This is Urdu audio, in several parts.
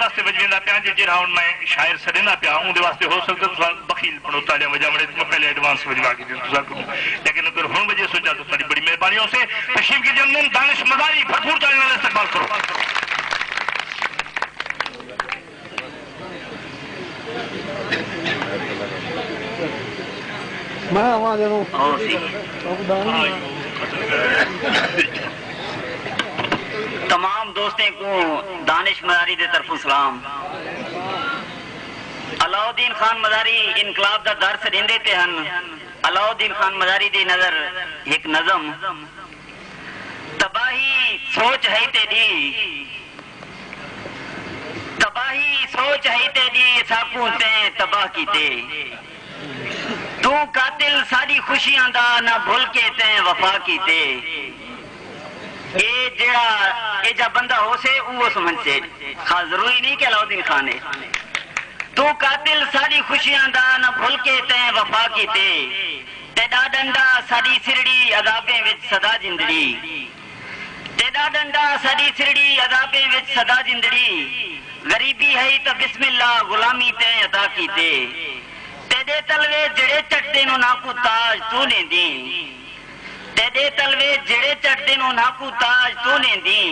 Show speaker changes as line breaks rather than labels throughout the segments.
واسطے وجویندہ پیا جڑا ہن میں شاعر سدینا پیا اون دے واسطے ہو سکتا تساں بخیل پڑھو تالیاں وجاوڑے میں پہلے ایڈوانس وجوا کے دوں تساں کو لیکن اگر ہن وجہ سوچا تو تاری بڑی مہربانی ہو سے تشریف کی جمن دانش مداری بھرپور تالیاں نال استقبال کرو
میں آواز دے
تمام دوستیں کو دانش مداری دے طرف سلام علاؤدین خان مداری انقلاب دا درس دیندے تے ہن علاؤدین خان مداری دی نظر ایک نظم تباہی سوچ ہے تیری تباہی سوچ ہے تیری ساکوں تے تباہ کیتے تو قاتل ساری خوشیاں دا نہ بھول کے تے وفا کیتے اے جا بندہ ہو سے وہ سمجھ سے خاص ضروری نہیں کہ علاؤدین خان ہے تو قاتل ساری خوشیاں دا نہ بھول کے تے وفا کیتے تیڈا ڈنڈا ساری سرڑی عذابیں وچ صدا جندڑی تیڈا ڈنڈا ساری سرڑی عذابیں وچ صدا جندڑی غریبی ہے تو بسم اللہ غلامی تے عطا کیتے تیڈے تلوے جڑے چٹتے نو ناکو تاج تو لیندی تیڈے تلوے جڑے چٹتے نو ناکو تاج تو لیندی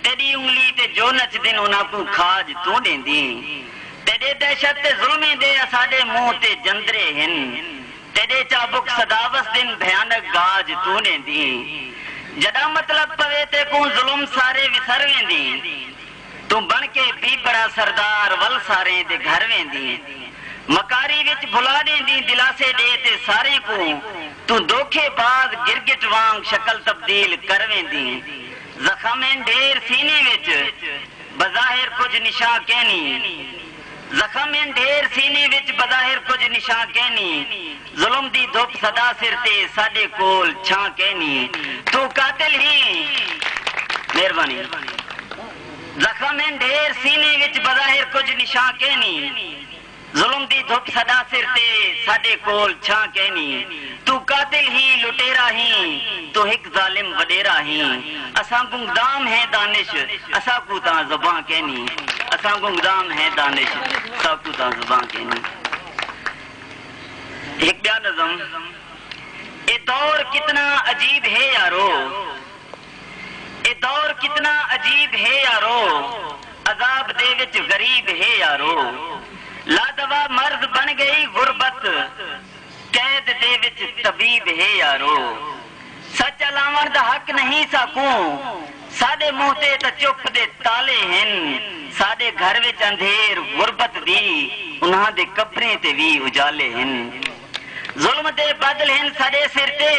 تیری انگلی تے جو نچ دن ناکو کھاج تو لیندی تیڈے دہشت تے ظلمیں دے اساڈے منہ تے جندرے ہن تیڈے چابک صداوس دن بھیانک گاج تو لیندی جڑا مطلب پوے تے کو ظلم سارے وسر ویندی تو بن کے بھی بڑا سردار ول سارے دے گھر ویندی مکاری وچ بھلا دیندی دلاسے دے تے سارے کو تو دھوکھے باز گرگٹ وانگ شکل تبدیل کر ویندی زخمیں ڈھیر سینے وچ بظاہر کچھ نشاں کہنی زخمیں ڈھیر سینے وچ بظاہر کچھ نشاں کہنی ظلم دی دھوپ صدا سر تے ساڈے کول چھاں کہنی تو قاتل ہی مہربانی زخمیں ڈھیر سینے وچ بظاہر کچھ نشاں کہنی ظلم دی دھوپ صدا سر تے ساڈے کول چھاں کہنی تو قاتل ہی لٹیرا ہی تو ایک ظالم وڈیرا ہی اساں گنگدام ہے دانش اساں کو تاں زباں کہنی اساں گنگدام ہے دانش اساں کو تاں زباں کہنی ایک بیا نظم اے دور کتنا عجیب ہے یارو اے دور کتنا عجیب ہے یارو عذاب دے وچ غریب ہے یارو لا دوا مرض بن گئی غربت قید دے وچ طبیب ہے یارو سچ الاون دا حق نہیں ساکوں ساڈے منہ تے تے چپ دے تالے ہن ساڈے گھر وچ اندھیر غربت دی انہاں دے قبریں تے وی اجالے ہن ظلم دے بادل ہن ساڈے سر تے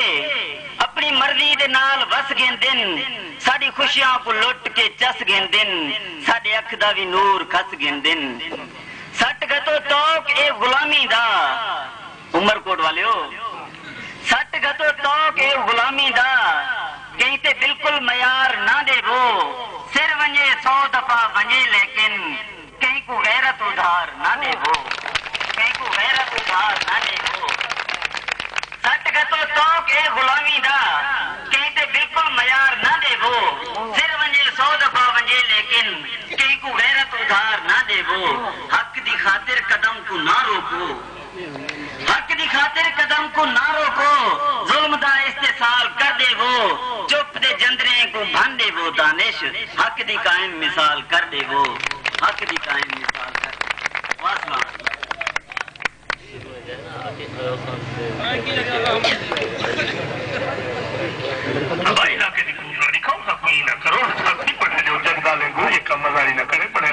اپنی مرضی دے نال وس گیندن ساڈی خوشیاں کو لٹ کے چس گیندن ساڈے اکھ دا وی نور کھس گیندن سٹ گتو توک اے غلامی دا عمر کوٹ والے ہو سٹ گتو توک اے غلامی دا کہیں تے بالکل معیار نہ دے وہ سر ونجے 100 دفعہ ونجے لیکن کہیں کو غیرت ادھار نہ دے وہ کہیں کو غیرت ادھار نہ دے وہ سٹ گتو توک اے غلامی دا کہیں تے بالکل معیار نہ دے وہ سر ونجے 100 دفعہ ونجے لیکن کہیں کو غیرت ادھار نہ دے وہ حق دی خاطر قدم کو نہ روکو حق دی خاطر قدم کو نہ روکو ظلم دا استحصال کر دے وہ چپ دے جندریں کو بھن دے وہ دانش حق دی قائم مثال کر دے وہ حق دی قائم مثال کر دے واسلام
ہمارے علاقے کی خوبصورتی کون سا کوئی نہ کرو سب پڑھے جو جگ ڈالیں گو یہ کم مزاری نہ کرے پڑھے